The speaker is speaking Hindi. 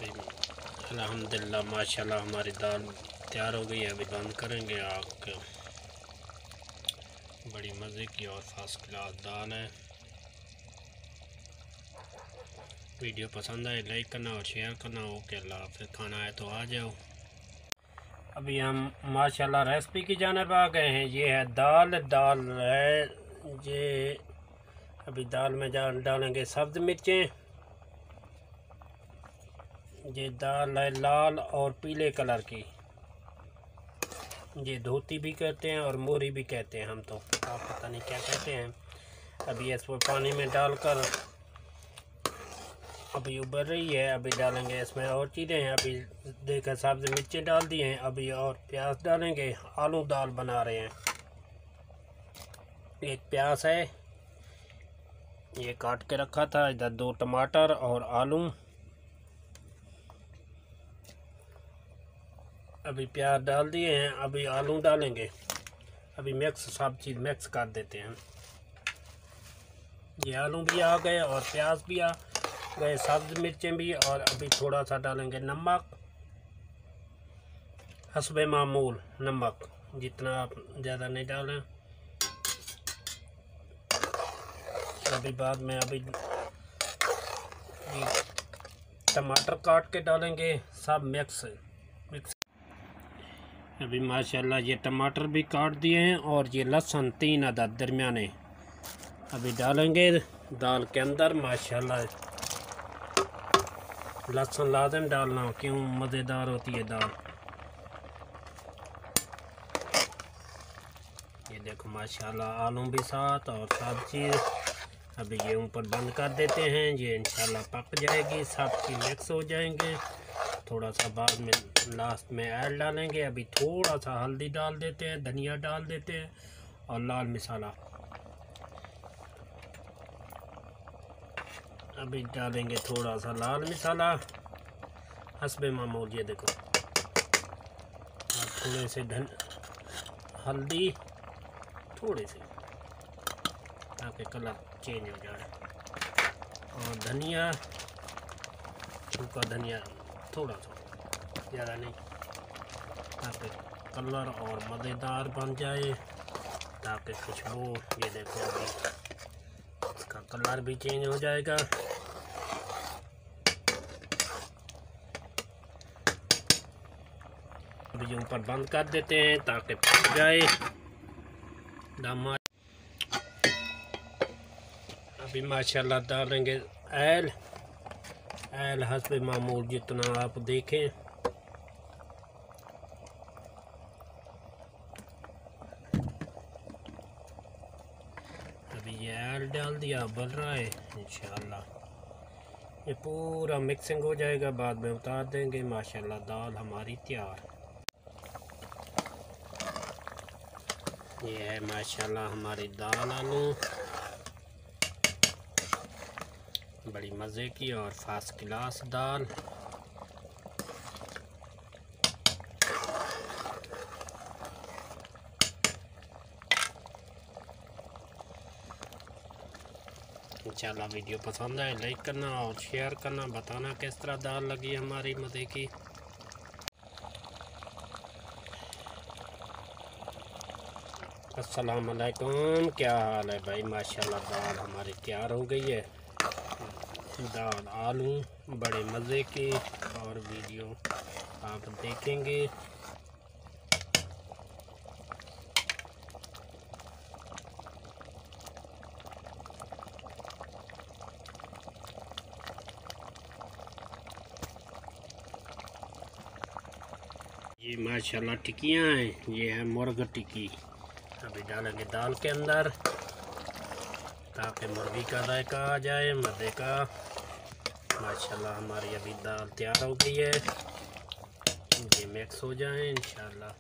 अभी अल्हम्दुलिल्लाह माशाल्लाह हमारी दाल तैयार हो गई है। अभी बंद करेंगे आग के। बड़ी मज़े की और फर्स्ट क्लास दाल है। वीडियो पसंद आए लाइक करना और शेयर करना। ओके अल्लाह हाफ़िज़। खाना है तो आ जाओ। अभी हम माशाल्लाह रेसिपी की जानिब आ गए हैं। ये है दाल है ये। अभी दाल में डालेंगे सब्ज़ मिर्चें। ये दाल है लाल और पीले कलर की। ये धोती भी कहते हैं और मोरी भी कहते हैं, हम तो आप पता नहीं क्या कहते हैं। अभी इसको पानी में डालकर अभी उबर रही है। अभी डालेंगे इसमें और चीज़ें हैं। अभी देखा सब्ज़ मिर्चें डाल दी हैं। अभी और प्याज डालेंगे। आलू दाल बना रहे हैं। एक प्याज है ये काट के रखा था। इधर 2 टमाटर और आलू। अभी प्याज डाल दिए हैं। अभी आलू डालेंगे। अभी सब चीज़ मिक्स कर देते हैं। ये आलू भी आ गए और प्याज भी आ गए, सब्ज़ मिर्चें भी। और अभी थोड़ा सा डालेंगे नमक, हस्बे मामूल नमक, जितना आप ज़्यादा नहीं डालें। अभी बाद में अभी टमाटर काट के डालेंगे, सब मिक्स। अभी माशाल्लाह ये टमाटर भी काट दिए हैं और ये लहसुन 3 अदद दरमियाने अभी डालेंगे दाल के अंदर। माशाल्लाह लहसुन लाजम डालना, क्यों मज़ेदार होती है दाल। ये देखो माशाल्लाह आलू भी साथ और सब चीज़। अभी ये ऊपर बंद कर देते हैं। ये इंशाल्लाह पक जाएगी, सब चीज़ मिक्स हो जाएंगे। थोड़ा सा बाद में लास्ट में ऐड डालेंगे। अभी थोड़ा सा हल्दी डाल देते हैं, धनिया डाल देते हैं और लाल मसाला। अभी डालेंगे थोड़ा सा लाल मसाला हस्बे मामूल। ये देखो और थोड़े से हल्दी थोड़े से, ताकि कलर चेंज हो जाए। और धनिया, सूखा धनिया थोड़ा सा, ज़्यादा नहीं, ताकि कलर और मज़ेदार बन जाए, ताकि खुशबू। ये देखो अभी इसका कलर भी चेंज हो जाएगा। अभी ऊपर बंद कर देते हैं ताकि पक जाए दाल। अभी माशाल्लाह डालेंगे ऐल हस्बे मामूल, जितना आप देखें। अभी ये ऐल डाल दिया, बन रहा है इंशाल्लाह। ये पूरा मिक्सिंग हो जाएगा, बाद में उतार देंगे। माशाल्लाह दाल हमारी तैयार। ये है माशाल्लाह हमारी दाल आलू, बड़ी मज़े की और फर्स्ट क्लास दाल। इंशाल्लाह वीडियो पसंद आए लाइक करना और शेयर करना, बताना किस तरह दाल लगी हमारी मज़े की। अस्सलाम वालेकुम, क्या हाल है भाई। माशाल्लाह दाल हमारी तैयार हो गई है। दाल आलू बड़े मज़े की, और वीडियो आप देखेंगे। ये माशाल्लाह टिक्कियाँ हैं। ये है मुर्ग टिक्की। अभी डालेंगे दाल के अंदर ताकि मुर्गी का जायका आ जाए, मज़े का। माशाल्लाह हमारी अभी दाल तैयार हो गई है। ये मिक्स हो जाए इंशाल्लाह।